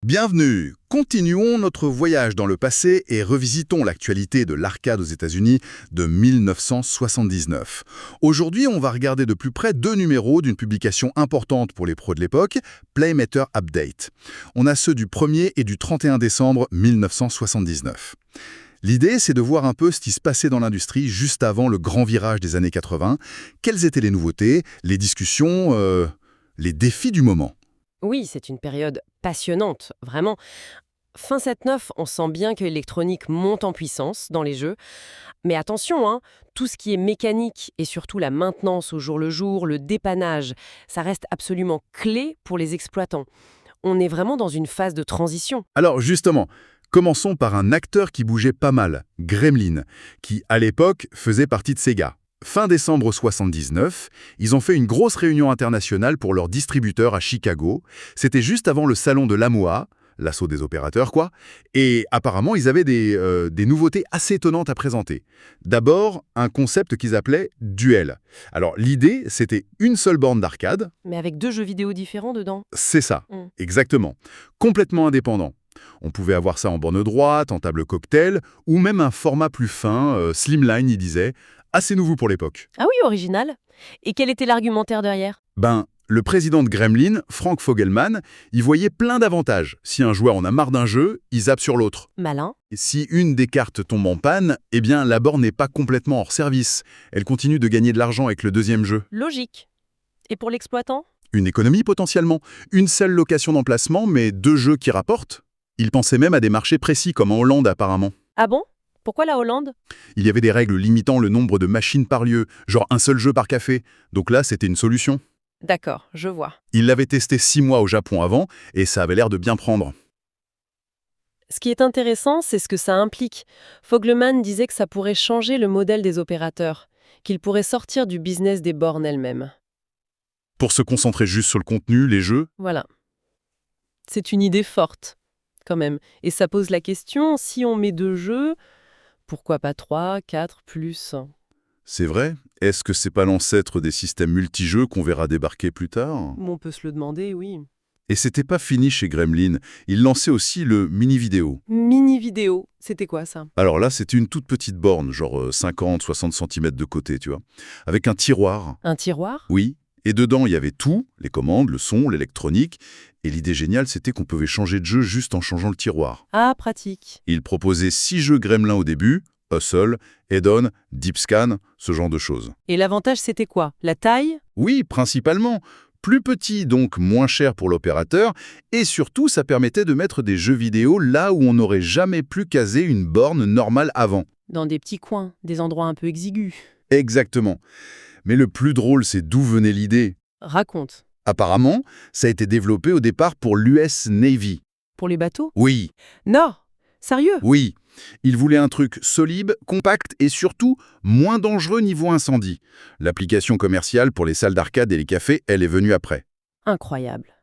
Bienvenue! Continuons notre voyage dans le passé et revisitons l'actualité de l'arcade aux États-Unis de 1979. Aujourd'hui, on va regarder de plus près 2 numéros d'une publication importante pour les pros de l'époque, Playmater Update. On a ceux du 1er et du 31 décembre 1979. L'idée, c'est de voir un peu ce qui se passait dans l'industrie juste avant le grand virage des années 80. Quelles étaient les nouveautés, les discussions, les défis du moment? Oui, c'est une période passionnante, vraiment. Fin 7-9, on sent bien que l'électronique monte en puissance dans les jeux. Mais attention, hein, tout ce qui est mécanique et surtout la maintenance au jour le jour, le dépannage, ça reste absolument clé pour les exploitants. On est vraiment dans une phase de transition. Alors justement, commençons par un acteur qui bougeait pas mal, Gremlin, qui à l'époque faisait partie de Sega. Fin décembre 79, ils ont fait une grosse réunion internationale pour leur distributeur à Chicago. C'était juste avant le salon de l'AMOA, l'assaut des opérateurs quoi, et apparemment ils avaient des nouveautés assez étonnantes à présenter. D'abord, un concept qu'ils appelaient Duel. Alors l'idée, c'était une seule borne d'arcade. Mais avec 2 jeux vidéo différents dedans. C'est ça, Mm. exactement. Complètement indépendant. On pouvait avoir ça en borne droite, en table cocktail, ou même un format plus fin, slimline, il disait, assez nouveau pour l'époque. Ah oui, original. Et quel était l'argumentaire derrière? Le président de Gremlin, Frank Fogelman, y voyait plein d'avantages. Si un joueur en a marre d'un jeu, il zappe sur l'autre. Malin. Et si une des cartes tombe en panne, eh bien la borne n'est pas complètement hors service. Elle continue de gagner de l'argent avec le deuxième jeu. Logique. Et pour l'exploitant? Une économie potentiellement. Une seule location d'emplacement, mais 2 jeux qui rapportent. Il pensait même à des marchés précis comme en Hollande apparemment. Ah bon? Pourquoi la Hollande? Il y avait des règles limitant le nombre de machines par lieu, genre un seul jeu par café. Donc là, c'était une solution. D'accord, je vois. Il l'avait testé 6 mois au Japon avant, et ça avait l'air de bien prendre. Ce qui est intéressant, c'est ce que ça implique. Fogelman disait que ça pourrait changer le modèle des opérateurs, qu'ils pourraient sortir du business des bornes elles-mêmes. Pour se concentrer juste sur le contenu, les jeux, Voilà. C'est une idée forte, quand même. Et ça pose la question, si on met 2 jeux, pourquoi pas 3, 4, plus? c'est vrai. Est-ce que c'est pas l'ancêtre des systèmes multijeux qu'on verra débarquer plus tard? On peut se le demander, oui. Et c'était pas fini chez Gremlin. Il lançait aussi le mini-vidéo. Mini-vidéo, c'était quoi ça? Alors là, c'était une toute petite borne, genre 50-60 cm de côté, tu vois, avec un tiroir. Un tiroir? Oui, et dedans, il y avait tout, les commandes, le son, l'électronique. Et l'idée géniale, c'était qu'on pouvait changer de jeu juste en changeant le tiroir. Ah, pratique. Il proposait 6 jeux Gremlin au début, Hustle, Head-On, Deep Scan, ce genre de choses. Et l'avantage, c'était quoi? La taille? Oui, principalement. Plus petit, donc moins cher pour l'opérateur, et surtout, ça permettait de mettre des jeux vidéo là où on n'aurait jamais pu caser une borne normale avant. Dans des petits coins, des endroits un peu exigus. Exactement. Mais le plus drôle, c'est d'où venait l'idée. Raconte. Apparemment, ça a été développé au départ pour l'US Navy. Pour les bateaux? Oui, Non! Sérieux? oui. Ils voulaient un truc solide, compact et surtout moins dangereux niveau incendie. L'application commerciale pour les salles d'arcade et les cafés, elle est venue après. Incroyable.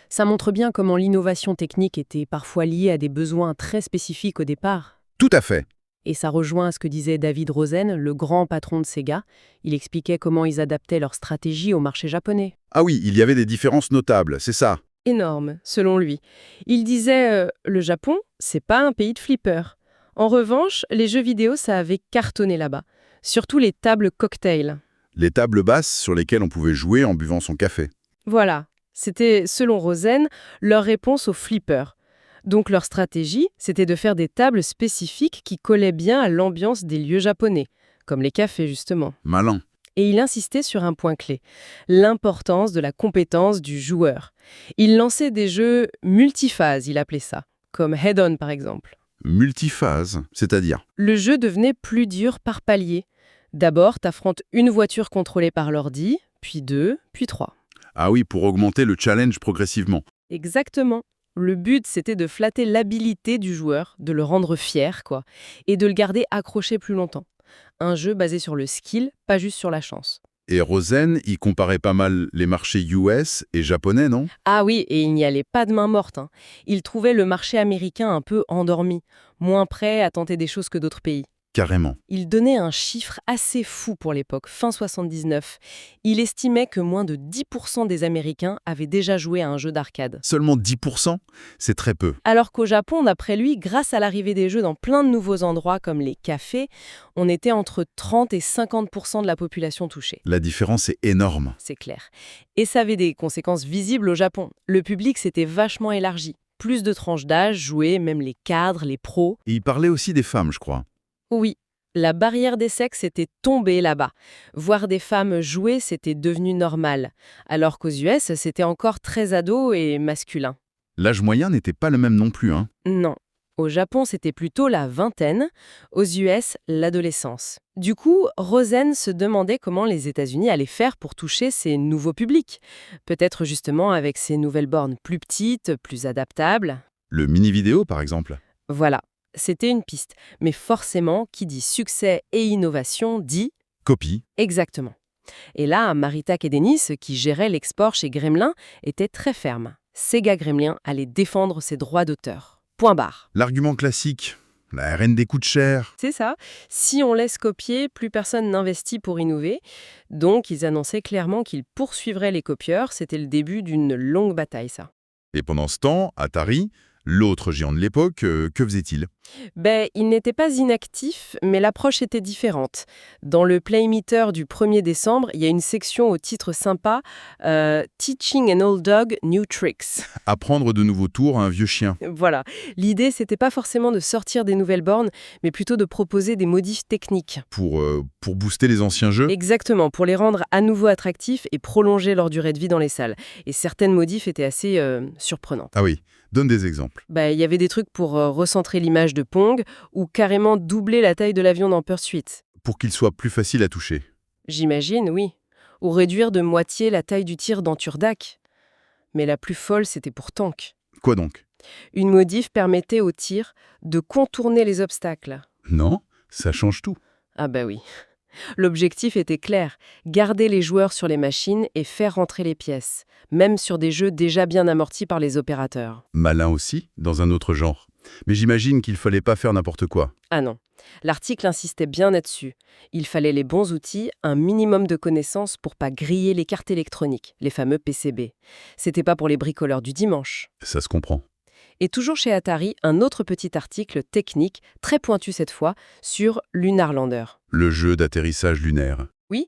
Ça montre bien comment l'innovation technique était parfois liée à des besoins très spécifiques au départ. Tout à fait. Et ça rejoint ce que disait David Rosen, le grand patron de Sega. Il expliquait comment ils adaptaient leur stratégie au marché japonais. Ah oui, il y avait des différences notables, c'est ça. Énorme, selon lui. Il disait le Japon, c'est pas un pays de flippers. En revanche, les jeux vidéo, ça avait cartonné là-bas. Surtout les tables cocktails. Les tables basses sur lesquelles on pouvait jouer en buvant son café. Voilà, c'était, selon Rosen, leur réponse aux flippers. Donc leur stratégie, c'était de faire des tables spécifiques qui collaient bien à l'ambiance des lieux japonais, comme les cafés justement. Malin. Et il insistait sur un point clé, l'importance de la compétence du joueur. Il lançait des jeux multiphases, il appelait ça, comme Head-On par exemple. Multiphase, c'est-à-dire. Le jeu devenait plus dur par palier. D'abord, t'affrontes une voiture contrôlée par l'ordi, puis 2, puis 3. Ah oui, pour augmenter le challenge progressivement. Exactement. Le but, c'était de flatter l'habilité du joueur, de le rendre fier, quoi, et de le garder accroché plus longtemps. Un jeu basé sur le skill, pas juste sur la chance. Et Rosen, il comparait pas mal les marchés US et japonais, non? Ah oui, et il n'y allait pas de main morte, hein. Il trouvait le marché américain un peu endormi, moins prêt à tenter des choses que d'autres pays. Carrément. Il donnait un chiffre assez fou pour l'époque, fin 79. Il estimait que moins de 10% des Américains avaient déjà joué à un jeu d'arcade. Seulement 10%? C'est très peu. Alors qu'au Japon, d'après lui, grâce à l'arrivée des jeux dans plein de nouveaux endroits comme les cafés, on était entre 30 et 50% de la population touchée. La différence est énorme. C'est clair. Et ça avait des conséquences visibles au Japon. Le public s'était vachement élargi. Plus de tranches d'âge jouaient, même les cadres, les pros. Et il parlait aussi des femmes, je crois. Oui, la barrière des sexes était tombée là-bas. Voir des femmes jouer, c'était devenu normal. Alors qu'aux US, c'était encore très ado et masculin. L'âge moyen n'était pas le même non plus, hein. Non. Au Japon, c'était plutôt la vingtaine. Aux US, l'adolescence. Du coup, Rosen se demandait comment les États-Unis allaient faire pour toucher ces nouveaux publics. Peut-être justement avec ces nouvelles bornes plus petites, plus adaptables. Le mini-vidéo, par exemple. Voilà. C'était une piste. Mais forcément, qui dit succès et innovation dit... Copie. Exactement. Et là, Marita Kedenis, qui gérait l'export chez Gremlin, était très ferme. Sega Gremlin allait défendre ses droits d'auteur. Point barre. L'argument classique. La R&D coûte cher. C'est ça. Si on laisse copier, plus personne n'investit pour innover. Donc, ils annonçaient clairement qu'ils poursuivraient les copieurs. C'était le début d'une longue bataille, ça. Et pendant ce temps, Atari, l'autre géant de l'époque, que faisait-il? Il n'était pas inactif, mais l'approche était différente. Dans le Playmeter du 1er décembre, il y a une section au titre sympa Teaching an old dog new tricks. Apprendre de nouveaux tours à un vieux chien. Voilà. L'idée, c'était pas forcément de sortir des nouvelles bornes, mais plutôt de proposer des modifs techniques. Pour booster les anciens jeux. Exactement, pour les rendre à nouveau attractifs et prolonger leur durée de vie dans les salles. Et certaines modifs étaient assez surprenantes. Ah oui, donne des exemples. Il y avait des trucs pour recentrer l'image de Pong ou carrément doubler la taille de l'avion dans Pursuit. Pour qu'il soit plus facile à toucher. J'imagine, oui. Ou réduire de moitié la taille du tir dans Turdak. Mais la plus folle, c'était pour Tank. Quoi donc? Une modif permettait au tir de contourner les obstacles. Non, ça change tout. Ah oui. L'objectif était clair, garder les joueurs sur les machines et faire rentrer les pièces, même sur des jeux déjà bien amortis par les opérateurs. Malin aussi, dans un autre genre. Mais j'imagine qu'il fallait pas faire n'importe quoi. Ah non, l'article insistait bien là-dessus. Il fallait les bons outils, un minimum de connaissances pour pas griller les cartes électroniques, les fameux PCB. C'était pas pour les bricoleurs du dimanche. Ça se comprend. Et toujours chez Atari, un autre petit article technique, très pointu cette fois, sur Lunar Lander. Le jeu d'atterrissage lunaire. Oui,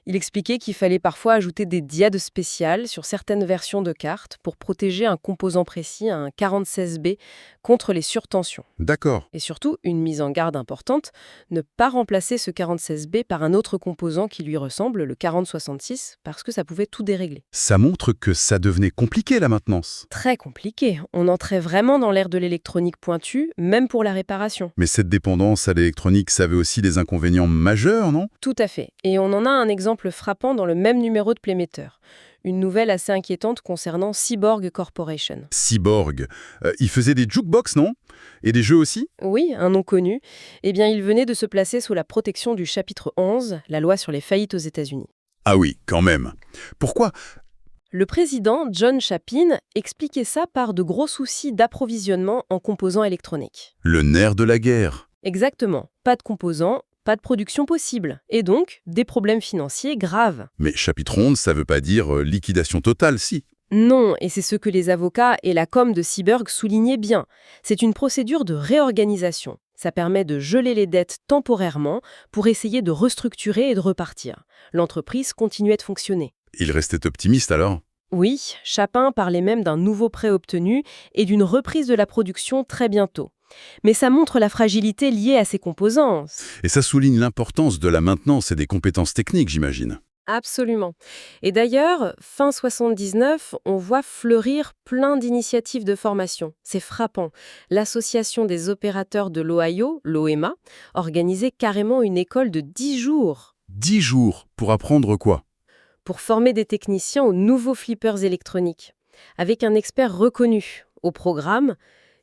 il expliquait qu'il fallait parfois ajouter des diades spéciales sur certaines versions de cartes pour protéger un composant précis, un 46B, contre les surtensions. D'accord. Et surtout, une mise en garde importante, ne pas remplacer ce 46B par un autre composant qui lui ressemble, le 4066, parce que ça pouvait tout dérégler. Ça montre que ça devenait compliqué la maintenance. Très compliqué. On entrait vraiment dans l'ère de l'électronique pointue, même pour la réparation. Mais cette dépendance à l'électronique, ça avait aussi des inconvénients majeurs, non? Tout à fait. Et on en a un exemple frappant dans le même numéro de Playmeter. Une nouvelle assez inquiétante concernant Cyborg Corporation. Cyborg. Il faisait des jukebox, non? Et des jeux aussi? Oui, un nom connu. Il venait de se placer sous la protection du chapitre 11, la loi sur les faillites aux États-Unis. Ah oui, quand même. Pourquoi? Le président, John Chapin, expliquait ça par de gros soucis d'approvisionnement en composants électroniques. Le nerf de la guerre. Exactement. Pas de composants, pas de production possible. Et donc, des problèmes financiers graves. Mais chapitre 11, ça veut pas dire liquidation totale, si. Non, et c'est ce que les avocats et la com de Cyborg soulignaient bien. C'est une procédure de réorganisation. Ça permet de geler les dettes temporairement pour essayer de restructurer et de repartir. L'entreprise continuait de fonctionner. Il restait optimiste alors? Oui, Chapin parlait même d'un nouveau prêt obtenu et d'une reprise de la production très bientôt. Mais ça montre la fragilité liée à ces composants. Et ça souligne l'importance de la maintenance et des compétences techniques, j'imagine. Absolument. Et d'ailleurs, fin 79, on voit fleurir plein d'initiatives de formation. C'est frappant. L'Association des opérateurs de l'Ohio, l'OEMA, organisait carrément une école de 10 jours. 10 jours pour apprendre quoi? Pour former des techniciens aux nouveaux flippers électroniques. Avec un expert reconnu. Au programme,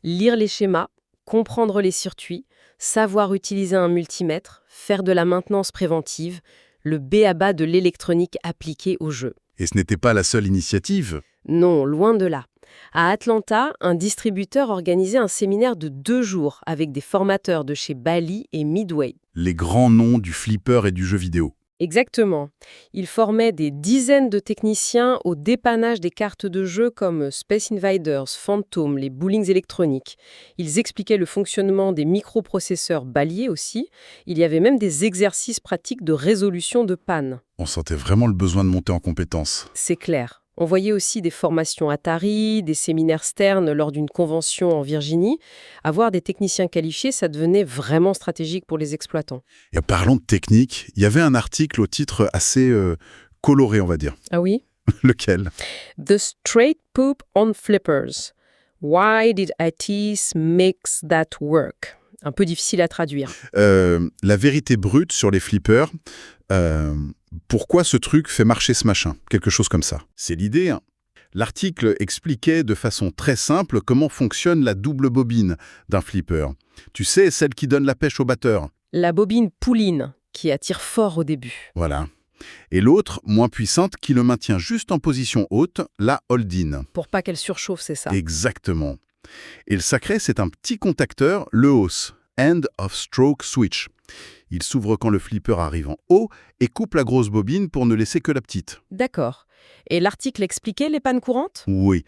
lire les schémas, comprendre les circuits, savoir utiliser un multimètre, faire de la maintenance préventive, le b.a.-ba de l'électronique appliquée au jeu. Et ce n'était pas la seule initiative? Non, loin de là. À Atlanta, un distributeur organisait un séminaire de 2 jours avec des formateurs de chez Bally et Midway. les grands noms du flipper et du jeu vidéo. Exactement. Il formait des dizaines de techniciens au dépannage des cartes de jeu comme Space Invaders, Phantom, les bowlings électroniques. Ils expliquaient le fonctionnement des microprocesseurs Balier aussi. Il y avait même des exercices pratiques de résolution de panne. On sentait vraiment le besoin de monter en compétences. C'est clair. On voyait aussi des formations Atari, des séminaires Stern lors d'une convention en Virginie. Avoir des techniciens qualifiés, ça devenait vraiment stratégique pour les exploitants. Et parlons de technique, il y avait un article au titre assez coloré, on va dire. Ah oui? Lequel? The straight poop on flippers. Why did ITs make that work? Un peu difficile à traduire. La vérité brute sur les flippers. Pourquoi ce truc fait marcher ce machin? Quelque chose comme ça. C'est l'idée, hein. L'article expliquait de façon très simple comment fonctionne la double bobine d'un flipper. Tu sais, celle qui donne la pêche au batteur. La bobine pouline, qui attire fort au début. Voilà. Et l'autre, moins puissante, qui le maintient juste en position haute, la hold-in. Pour pas qu'elle surchauffe, c'est ça. Exactement. Et le sacré, c'est un petit contacteur, le hausse, End of Stroke Switch. Il s'ouvre quand le flipper arrive en haut et coupe la grosse bobine pour ne laisser que la petite. D'accord. Et l'article expliquait les pannes courantes? Oui,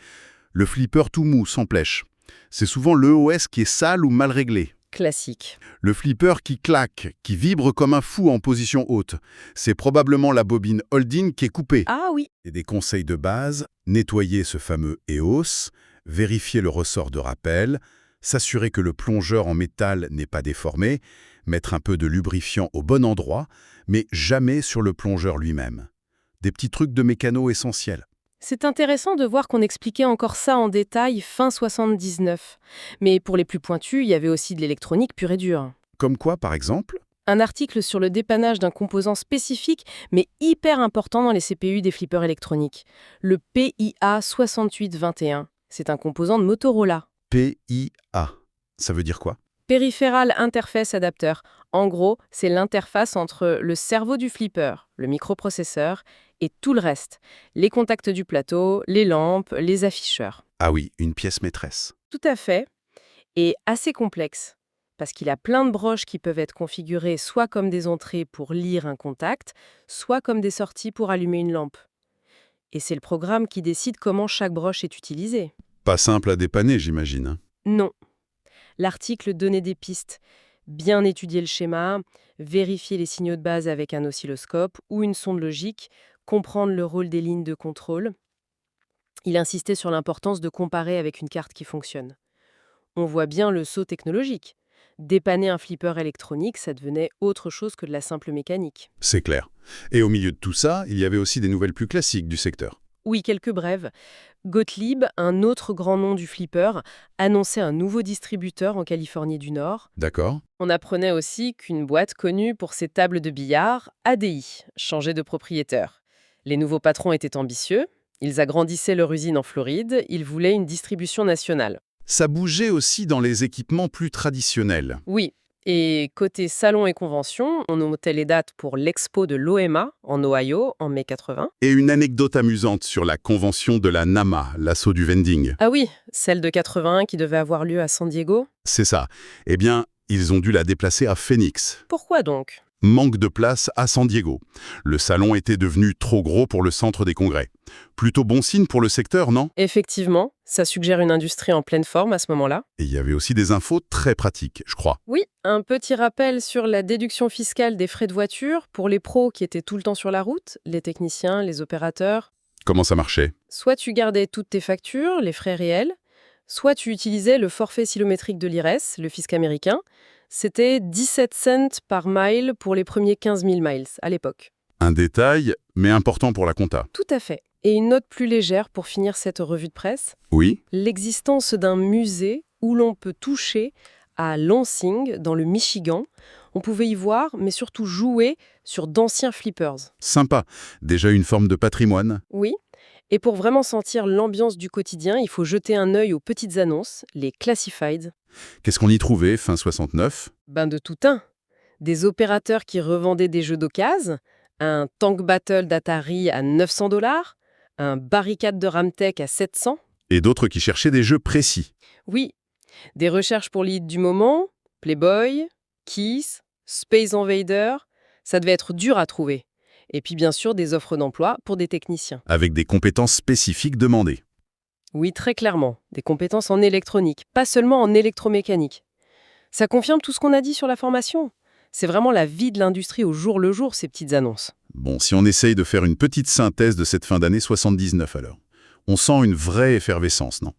le flipper tout mou, sans plèche. C'est souvent l'EOS qui est sale ou mal réglé. Classique. Le flipper qui claque, qui vibre comme un fou en position haute. C'est probablement la bobine hold-in qui est coupée. Ah oui. Et des conseils de base, nettoyer ce fameux EOS, vérifier le ressort de rappel, s'assurer que le plongeur en métal n'est pas déformé, mettre un peu de lubrifiant au bon endroit, mais jamais sur le plongeur lui-même. Des petits trucs de mécano essentiels. C'est intéressant de voir qu'on expliquait encore ça en détail fin 79. Mais pour les plus pointus, il y avait aussi de l'électronique pure et dure. Comme quoi, par exemple? Un article sur le dépannage d'un composant spécifique, mais hyper important dans les CPU des flippers électroniques. Le PIA 6821. C'est un composant de Motorola. PIA. Ça veut dire quoi? Peripheral Interface Adapter. En gros, c'est l'interface entre le cerveau du flipper, le microprocesseur, et tout le reste. Les contacts du plateau, les lampes, les afficheurs. Ah oui, une pièce maîtresse. Tout à fait. Et assez complexe. Parce qu'il a plein de broches qui peuvent être configurées soit comme des entrées pour lire un contact, soit comme des sorties pour allumer une lampe. Et c'est le programme qui décide comment chaque broche est utilisée. Pas simple à dépanner, j'imagine, hein. Non. L'article donnait des pistes. Bien étudier le schéma, vérifier les signaux de base avec un oscilloscope ou une sonde logique, comprendre le rôle des lignes de contrôle. Il insistait sur l'importance de comparer avec une carte qui fonctionne. On voit bien le saut technologique. Dépanner un flipper électronique, ça devenait autre chose que de la simple mécanique. C'est clair. Et au milieu de tout ça, il y avait aussi des nouvelles plus classiques du secteur. Oui, quelques brèves. Gottlieb, un autre grand nom du flipper, annonçait un nouveau distributeur en Californie du Nord. D'accord. On apprenait aussi qu'une boîte connue pour ses tables de billard, ADI, changeait de propriétaire. Les nouveaux patrons étaient ambitieux, ils agrandissaient leur usine en Floride, ils voulaient une distribution nationale. Ça bougeait aussi dans les équipements plus traditionnels. Oui, et côté salon et convention, on notait les dates pour l'expo de l'OMA en Ohio en mai 80. Et une anecdote amusante sur la convention de la NAMA, l'assaut du vending. Ah oui, celle de 81 qui devait avoir lieu à San Diego. C'est ça. Eh bien, ils ont dû la déplacer à Phoenix. Pourquoi donc? Manque de place à San Diego. Le salon était devenu trop gros pour le centre des congrès. Plutôt bon signe pour le secteur, non? Effectivement, ça suggère une industrie en pleine forme à ce moment-là. Et il y avait aussi des infos très pratiques, je crois. Oui, un petit rappel sur la déduction fiscale des frais de voiture pour les pros qui étaient tout le temps sur la route, les techniciens, les opérateurs. Comment ça marchait? Soit tu gardais toutes tes factures, les frais réels, soit tu utilisais le forfait kilométrique de l'IRS, le fisc américain. C'était 17 cents par mile pour les premiers 15 000 miles à l'époque. Un détail, mais important pour la compta. Tout à fait. Et une note plus légère pour finir cette revue de presse. Oui? L'existence d'un musée où l'on peut toucher à Lansing, dans le Michigan. On pouvait y voir, mais surtout jouer sur d'anciens flippers. Sympa. Déjà une forme de patrimoine. Oui. Et pour vraiment sentir l'ambiance du quotidien, il faut jeter un œil aux petites annonces, les classifieds. Qu'est-ce qu'on y trouvait, fin 69? De tout un. Des opérateurs qui revendaient des jeux d'occasion, un Tank Battle d'Atari à 900 $, un Barricade de Ramtech à 700. Et d'autres qui cherchaient des jeux précis. Oui, des recherches pour l'hit du moment, Playboy, Kiss, Space Invader, ça devait être dur à trouver. Et puis bien sûr des offres d'emploi pour des techniciens. Avec des compétences spécifiques demandées. Oui, très clairement, des compétences en électronique, pas seulement en électromécanique. Ça confirme tout ce qu'on a dit sur la formation. C'est vraiment la vie de l'industrie au jour le jour, ces petites annonces. Bon, si on essaye de faire une petite synthèse de cette fin d'année 79 alors, on sent une vraie effervescence, non?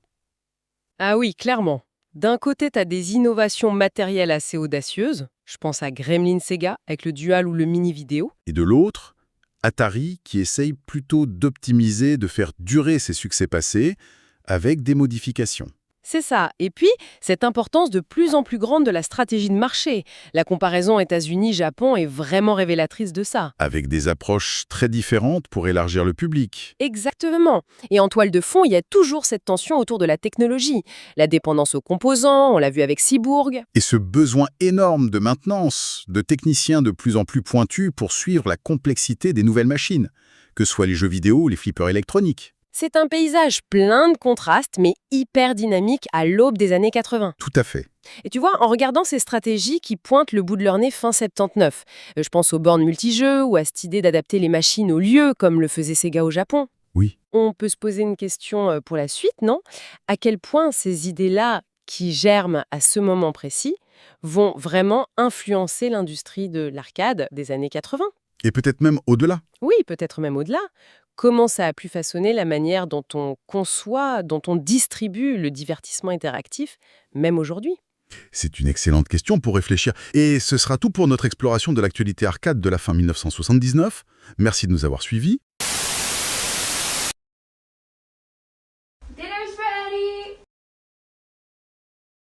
Ah oui, clairement. D'un côté, tu as des innovations matérielles assez audacieuses. Je pense à Gremlin Sega avec le Dual ou le Mini Vidéo. Et de l'autre, Atari qui essaye plutôt d'optimiser, de faire durer ses succès passés avec des modifications. C'est ça. Et puis, cette importance de plus en plus grande de la stratégie de marché. La comparaison États-Unis-Japon est vraiment révélatrice de ça. Avec des approches très différentes pour élargir le public. Exactement. Et en toile de fond, il y a toujours cette tension autour de la technologie. La dépendance aux composants, on l'a vu avec Cyborg. Et ce besoin énorme de maintenance, de techniciens de plus en plus pointus pour suivre la complexité des nouvelles machines, que ce soit les jeux vidéo ou les flippers électroniques. C'est un paysage plein de contrastes, mais hyper dynamique à l'aube des années 80. Tout à fait. Et tu vois, en regardant ces stratégies qui pointent le bout de leur nez fin 79, je pense aux bornes multijeux ou à cette idée d'adapter les machines au lieu, comme le faisait Sega au Japon. Oui. On peut se poser une question pour la suite, non? À quel point ces idées-là, qui germent à ce moment précis, vont vraiment influencer l'industrie de l'arcade des années 80? Et peut-être même au-delà. Oui, peut-être même au-delà. Comment ça a pu façonner la manière dont on conçoit, dont on distribue le divertissement interactif, même aujourd'hui? C'est une excellente question pour réfléchir. Et ce sera tout pour notre exploration de l'actualité arcade de la fin 1979. Merci de nous avoir suivis.